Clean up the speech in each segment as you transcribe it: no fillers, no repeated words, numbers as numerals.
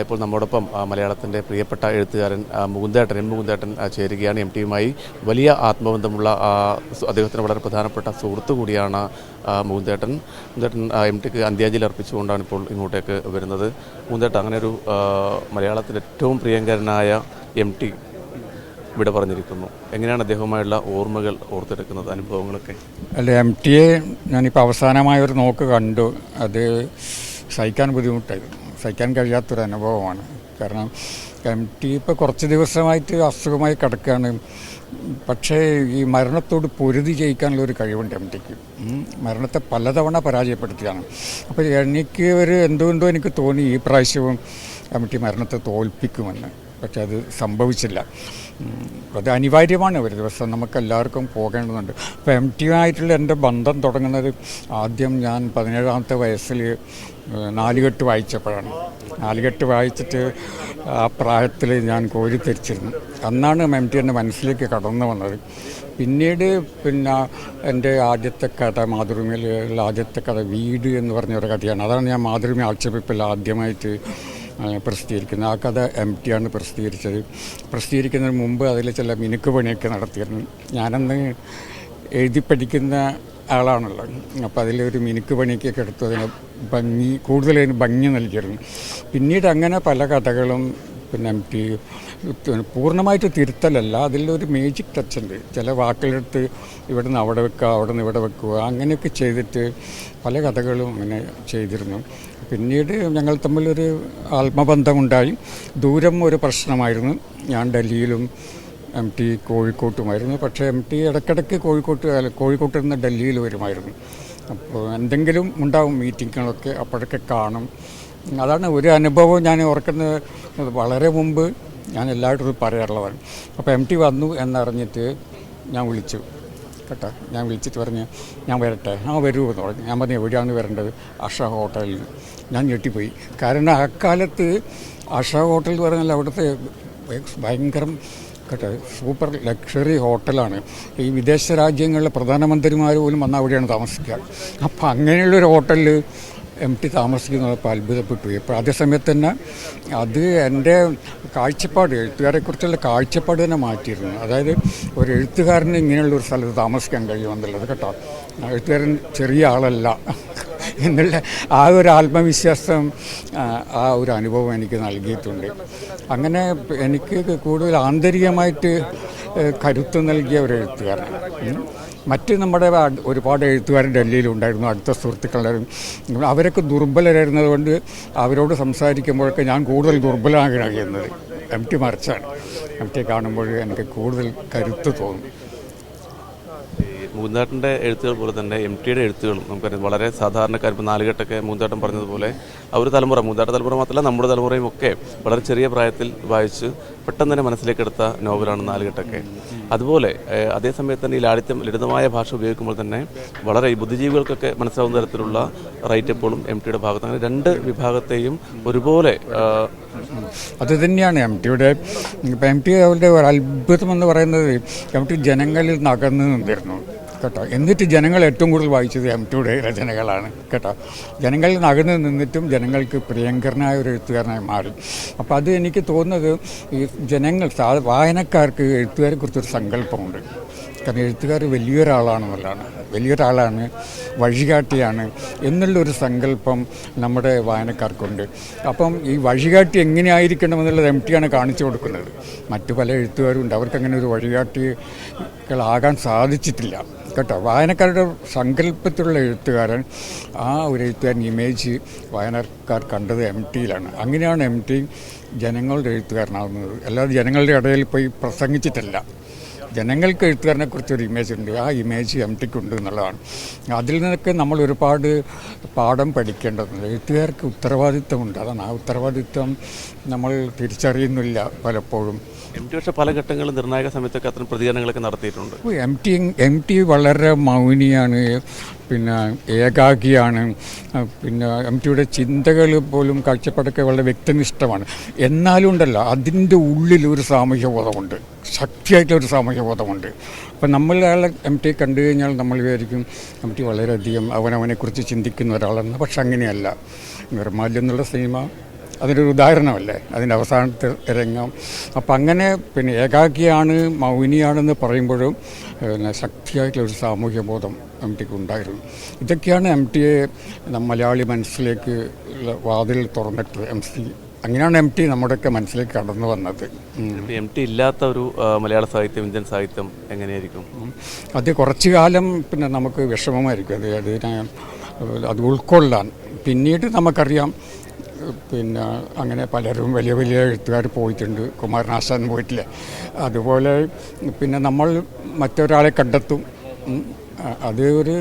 ഇപ്പോൾ നമ്മോടൊപ്പം മലയാളത്തിൻ്റെ പ്രിയപ്പെട്ട എഴുത്തുകാരൻ മുകുന്ദേട്ടൻ ചേരുകയാണ്. എം ടിയുമായി വലിയ ആത്മബന്ധമുള്ള അദ്ദേഹത്തിന് വളരെ പ്രധാനപ്പെട്ട സുഹൃത്തു കൂടിയാണ് മുകുന്ദേട്ടൻ. എം ടിക്ക് അന്ത്യാഞ്ജലി അർപ്പിച്ചുകൊണ്ടാണ് ഇപ്പോൾ ഇങ്ങോട്ടേക്ക് വരുന്നത്. മുകുന്ദേട്ടൻ, അങ്ങനെ ഒരു മലയാളത്തിൻ്റെ ഏറ്റവും പ്രിയങ്കരനായ എം ടി ഇവിടെ പറഞ്ഞിരിക്കുന്നു. എങ്ങനെയാണ് അദ്ദേഹവുമായുള്ള ഓർമ്മകൾ ഓർത്തെടുക്കുന്നത്, അനുഭവങ്ങളൊക്കെ? അല്ല, എം ടിയെ ഞാനിപ്പോൾ അവസാനമായൊരു നോക്ക് കണ്ടു. അത് സഹിക്കാൻ ബുദ്ധിമുട്ടായിരുന്നു, സഹിക്കാൻ കഴിയാത്തൊരു അനുഭവമാണ്. കാരണം എം ടി ഇപ്പോൾ കുറച്ച് ദിവസമായിട്ട് അസുഖമായി കിടക്കുകയാണ്. പക്ഷേ ഈ മരണത്തോട് പൊരുതി ജയിക്കാനുള്ളൊരു കഴിവുണ്ട് എം ടിക്ക്. മരണത്തെ പലതവണ പരാജയപ്പെടുത്തിയാണ്. അപ്പോൾ എന്തുകൊണ്ടോ എനിക്ക് തോന്നി ഈ പ്രാവശ്യവും എം ടി മരണത്തെ തോൽപ്പിക്കുമെന്ന്. പക്ഷെ അത് സംഭവിച്ചില്ല. അത് അനിവാര്യമാണ്. ഒരു ദിവസം നമുക്കെല്ലാവർക്കും പോകേണ്ടതുണ്ട്. അപ്പോൾ എം ടിയുമായിട്ടുള്ള എൻ്റെ ബന്ധം തുടങ്ങുന്നത് ആദ്യം ഞാൻ 17-ാമത്തെ വയസ്സിൽ നാലുകെട്ട് വായിച്ചപ്പോഴാണ്. നാലുകെട്ട് വായിച്ചിട്ട് ആ പ്രായത്തിൽ ഞാൻ കോരിത്തെരിച്ചിരുന്നു. അന്നാണ് എം ടി എൻ്റെ മനസ്സിലേക്ക് കടന്നു വന്നത്. പിന്നീട് എൻ്റെ ആദ്യത്തെ കഥ, മാതൃഭൂമിയിലുള്ള ആദ്യത്തെ കഥ വീട് എന്ന് പറഞ്ഞൊരു കഥയാണ്. അതാണ് ഞാൻ മാതൃഭൂമി ആഴ്ചപ്പതിപ്പിൽ ആദ്യമായിട്ട് പ്രസിദ്ധീകരിക്കുന്നത്. ആ കഥ എം ടിയാണ് പ്രസിദ്ധീകരിച്ചത്. പ്രസിദ്ധീകരിക്കുന്നതിന് മുമ്പ് അതിൽ ചില മിനുക്ക് പണിയൊക്കെ നടത്തിയിരുന്നു. ഞാനന്ന് എഴുതി പഠിക്കുന്ന ആളാണല്ലോ. അപ്പോൾ അതിലൊരു മിനുക്ക് പണിയൊക്കെ എടുത്തു അതിന് കൂടുതലതിന് ഭംഗി നൽകിയിരുന്നു. പിന്നീട് അങ്ങനെ പല കഥകളും എം ടി പൂർണ്ണമായിട്ട് തിരുത്തലല്ല, അതിലൊരു മേജിക് ടച്ച് ഉണ്ട്. ചില വാക്കുകളെടുത്ത് ഇവിടെ നിന്ന് അവിടെ വെക്കുക, അവിടെ നിന്ന് ഇവിടെ വെക്കുക, അങ്ങനെയൊക്കെ ചെയ്തിട്ട് പല കഥകളും അങ്ങനെ ചെയ്തിരുന്നു. പിന്നീട് ഞങ്ങൾ തമ്മിലൊരു ആത്മബന്ധമുണ്ടായി. ദൂരം ഒരു പ്രശ്നമായിരുന്നു. ഞാൻ ഡൽഹിയിലും എം ടി കോഴിക്കോട്ടുമായിരുന്നു. പക്ഷേ എം ടി ഇടയ്ക്കിടയ്ക്ക് കോഴിക്കോട്ട് നിന്ന് ഡൽഹിയിൽ വരുമായിരുന്നു. അപ്പോൾ എന്തെങ്കിലും ഉണ്ടാവും, മീറ്റിങ്ങുകളൊക്കെ, അപ്പോഴൊക്കെ കാണും. അതാണ് ഒരു അനുഭവം ഞാൻ ഓർക്കുന്നത്. വളരെ മുമ്പ് ഞാൻ എല്ലായിടത്തും പറയാറുള്ളതാണ്. അപ്പോൾ എം ടി വന്നു എന്നറിഞ്ഞിട്ട് ഞാൻ വിളിച്ചു കേട്ടോ. ഞാൻ വിളിച്ചിട്ട് പറഞ്ഞ് ഞാൻ വരട്ടെ. വരൂ എന്ന് പറഞ്ഞു. ഞാൻ പറഞ്ഞു എവിടെയാണ് വരേണ്ടത്? ആഷ ഹോട്ടലിൽ. ഞാൻ ഞെട്ടിപ്പോയി. കാരണം അക്കാലത്ത് ആഷ ഹോട്ടൽ എന്ന് പറഞ്ഞാൽ അവിടുത്തെ ഭയങ്കരം കേട്ടോ സൂപ്പർ ലക്ഷറി ഹോട്ടലാണ്. ഈ വിദേശ രാജ്യങ്ങളിലെ പ്രധാനമന്ത്രിമാർ പോലും വന്ന് അവിടെയാണ് താമസിക്കുക. അപ്പോൾ അങ്ങനെയുള്ളൊരു ഹോട്ടലിൽ എം ടി താമസിക്കുന്നപ്പോൾ അത്ഭുതപ്പെട്ടു. ഇപ്പോൾ അതേസമയത്ത് തന്നെ അത് എൻ്റെ കാഴ്ചപ്പാട്, എഴുത്തുകാരെക്കുറിച്ചുള്ള കാഴ്ചപ്പാട് തന്നെ മാറ്റിയിരുന്നു. അതായത് ഒരു എഴുത്തുകാരന് ഇങ്ങനെയുള്ളൊരു സ്ഥലത്ത് താമസിക്കാൻ കഴിയുമെന്നുള്ളത് കേട്ടോ. എഴുത്തുകാരൻ ചെറിയ ആളല്ല എന്നുള്ള ആ ഒരു ആത്മവിശ്വാസം, ആ ഒരു അനുഭവം എനിക്ക് നൽകിയിട്ടുണ്ട്. അങ്ങനെ എനിക്ക് കൂടുതൽ ആന്തരികമായിട്ട് കരുത്ത് നൽകിയ ഒരു എഴുത്തുകാരനാണ്. മറ്റ് നമ്മുടെ ഒരുപാട് എഴുത്തുകാരൻ ഡൽഹിയിലുണ്ടായിരുന്നു, അടുത്ത സുഹൃത്തുക്കളായിരുന്നു. അവരൊക്കെ ദുർബലരായിരുന്നത് കൊണ്ട് അവരോട് സംസാരിക്കുമ്പോഴൊക്കെ ഞാൻ കൂടുതൽ ദുർബലനാകുകയാണ് ചെയ്യുന്നത്. എം ടി മറിച്ചാണ്. എം ടി കാണുമ്പോൾ എനിക്ക് കൂടുതൽ കരുത്ത് തോന്നും. മുകുന്ദേട്ടൻ്റെ എഴുത്തുകൾ പോലെ തന്നെ എം ടിയുടെ എഴുത്തുകളും നമുക്കറിയാം വളരെ സാധാരണക്കാർ. ഇപ്പോൾ നാലുകെട്ടൊക്കെ മുകുന്ദേട്ടൻ പറഞ്ഞതുപോലെ ആ ഒരു തലമുറ, മുകുന്ദേട്ട തലമുറ മാത്രമല്ല നമ്മുടെ തലമുറയും ഒക്കെ വളരെ ചെറിയ പ്രായത്തിൽ വായിച്ച് പെട്ടെന്ന് തന്നെ മനസ്സിലേക്കെടുത്ത നോവലാണ് നാലുകെട്ടൊക്കെ. അതുപോലെ അതേസമയത്ത് തന്നെ ഈ ലളിതമായ ഭാഷ ഉപയോഗിക്കുമ്പോൾ തന്നെ വളരെ ഈ ബുദ്ധിജീവികൾക്കൊക്കെ മനസ്സിലാവുന്ന തരത്തിലുള്ള റൈറ്റപ്പുകളും എം ടിയുടെ ഭാഗത്ത്. അങ്ങനെ രണ്ട് വിഭാഗത്തെയും ഒരുപോലെ അത് തന്നെയാണ് എം ടിയുടെ. ഇപ്പം എം ടി അവരുടെ ഒരു അത്ഭുതം എന്ന് പറയുന്നത് എം ടി ജനങ്ങളിൽ നകന്നു നിന്നിരുന്നു കേട്ടോ. എന്നിട്ട് ജനങ്ങൾ ഏറ്റവും കൂടുതൽ വായിച്ചത് എം ടിയുടെ രചനകളാണ് കേട്ടോ. ജനങ്ങളിൽ നകന്നു നിന്നിട്ടും ജനങ്ങൾക്ക് പ്രിയങ്കരനായ ഒരു എഴുത്തുകാരനായി മാറി. അപ്പോൾ അത് എനിക്ക് തോന്നുന്നത് ഈ ജനങ്ങൾ വായനക്കാർക്ക് എഴുത്തുകാരെ കുറിച്ചൊരു സങ്കല്പമുണ്ട്. കാരണം എഴുത്തുകാർ വലിയൊരാളാണ്, വഴികാട്ടിയാണ് എന്നുള്ളൊരു സങ്കല്പം നമ്മുടെ വായനക്കാർക്കുണ്ട്. അപ്പം ഈ വഴികാട്ടി എങ്ങനെയായിരിക്കണമെന്നുള്ളത് എം ടിയാണ് കാണിച്ചു കൊടുക്കുന്നത്. മറ്റു പല എഴുത്തുകാരുണ്ട്, അവർക്കങ്ങനെ ഒരു വഴികാട്ടികളാകാൻ സാധിച്ചിട്ടില്ല കേട്ടോ. വായനക്കാരുടെ സങ്കല്പത്തിലുള്ള എഴുത്തുകാരൻ, ആ ഒരു എഴുത്തുകാരൻ ഇമേജ് വായനക്കാർ കണ്ടത് എം ടിയിലാണ്. അങ്ങനെയാണ് എം ടി ജനങ്ങളുടെ എഴുത്തുകാരനാകുന്നത്. അല്ലാതെ ജനങ്ങളുടെ ഇടയിൽ പോയി പ്രസംഗിച്ചിട്ടല്ല. ജനങ്ങൾക്ക് എഴുത്തുകാരനെ കുറിച്ചൊരു ഇമേജ് ഉണ്ട്. ആ ഇമേജ് എം ടിക്കുണ്ട് എന്നുള്ളതാണ്. അതിൽ നിന്നൊക്കെ നമ്മൾ ഒരുപാട് പാഠം പഠിക്കേണ്ടതുണ്ട്. എഴുത്തുകാർക്ക് ഉത്തരവാദിത്വമുണ്ട്. അതാണ് ആ ഉത്തരവാദിത്വം നമ്മൾ തിരിച്ചറിയുന്നില്ല പലപ്പോഴും. എം ടി പക്ഷേ പല ഘട്ടങ്ങളിലും നിർണായക സമയത്തൊക്കെ അത്തരം പ്രതികരണങ്ങളൊക്കെ നടത്തിയിട്ടുണ്ട്. എം ടി വളരെ മൗനിയാണ്, ഏകാഗിയാണ്. എം ടിയുടെ ചിന്തകൾ പോലും കാഴ്ചപ്പാടൊക്കെ വളരെ വ്യക്തിനിഷ്ഠമാണ്. എന്നാലും ഉണ്ടല്ലോ അതിൻ്റെ ഉള്ളിലൊരു സാമൂഹ്യ ബോധമുണ്ട്, ശക്തിയായിട്ടുള്ളൊരു സാമൂഹ്യ ബോധമുണ്ട്. അപ്പം നമ്മൾ അയാളെ എം ടി കണ്ടു കഴിഞ്ഞാൽ നമ്മൾ വിചാരിക്കും എം ടി വളരെയധികം അവനവനെക്കുറിച്ച് ചിന്തിക്കുന്ന ഒരാളാണ്. പക്ഷെ അങ്ങനെയല്ല. നിർമ്മാല്യം എന്നുള്ള സിനിമ അതിനൊരു ഉദാഹരണമല്ലേ അതിൻ്റെ അവസാനത്തെ രംഗം. അപ്പം അങ്ങനെ പിന്നെ ഏകാക്കിയാണ് മൗനിയാണെന്ന് പറയുമ്പോഴും പിന്നെ ശക്തിയായിട്ടുള്ളൊരു സാമൂഹ്യ ബോധം എം ടിക്ക് ഉണ്ടായിരുന്നു. ഇതൊക്കെയാണ് എം ടിയെ മലയാളി മനസ്സിലേക്ക് വാതിൽ തുറന്നിട്ട് അങ്ങനെയാണ് എം ടി നമ്മുടെയൊക്കെ മനസ്സിലേക്ക് കടന്നു വന്നത്. എം ടി ഇല്ലാത്ത ഒരു മലയാള സാഹിത്യം, ഇന്ത്യൻ സാഹിത്യം എങ്ങനെയായിരിക്കും? അത് കുറച്ചു കാലം പിന്നെ നമുക്ക് വിഷമമായിരിക്കും അത് ഉൾക്കൊള്ളാൻ. പിന്നീട് നമുക്കറിയാം പിന്നെ അങ്ങനെ പലരും വലിയ വലിയ എഴുത്തുകാർ പോയിട്ടുണ്ട്. കുമാരനാശാൻ പോയിട്ടില്ലേ? അതുപോലെ പിന്നെ നമ്മൾ മറ്റൊരാളെ കണ്ടെത്തും. അത് ഒരു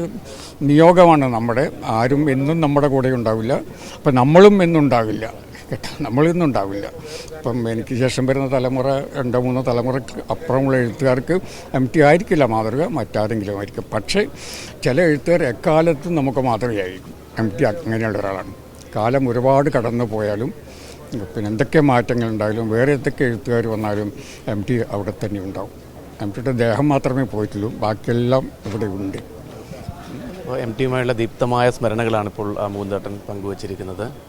നിയോഗമാണ് നമ്മുടെ. ആരും എന്നും നമ്മുടെ കൂടെ ഉണ്ടാവില്ല. അപ്പം നമ്മളും എന്നുണ്ടാവില്ല കേട്ടോ, നമ്മളിന്നുണ്ടാവില്ല. ഇപ്പം എനിക്ക് ശേഷം വരുന്ന തലമുറ 2-3 തലമുറക്ക് അപ്പുറമുള്ള എഴുത്തുകാർക്ക് എം ടി ആയിരിക്കില്ല മാതൃക, മറ്റാരെങ്കിലും ആയിരിക്കും. പക്ഷേ ചില എഴുത്തുകാർ എക്കാലത്തും നമുക്ക് മാതൃകയായിരിക്കും. എം ടി അങ്ങനെയുള്ള ഒരാളാണ്. കാലം ഒരുപാട് കടന്നു പോയാലും പിന്നെ എന്തൊക്കെ മാറ്റങ്ങളുണ്ടായാലും വേറെ എന്തൊക്കെ എഴുത്തുകാർ വന്നാലും എം ടി അവിടെ തന്നെ ഉണ്ടാവും. എം ടിയുടെ ദേഹം മാത്രമേ പോയിട്ടുള്ളൂ, ബാക്കിയെല്ലാം ഇവിടെ ഉണ്ട്. അപ്പോൾ എം ടിയുമായുള്ള ദീപ്തമായ സ്മരണകളാണ് ഇപ്പോൾ മുകുന്ദേട്ടൻ പങ്കുവച്ചിരിക്കുന്നത്.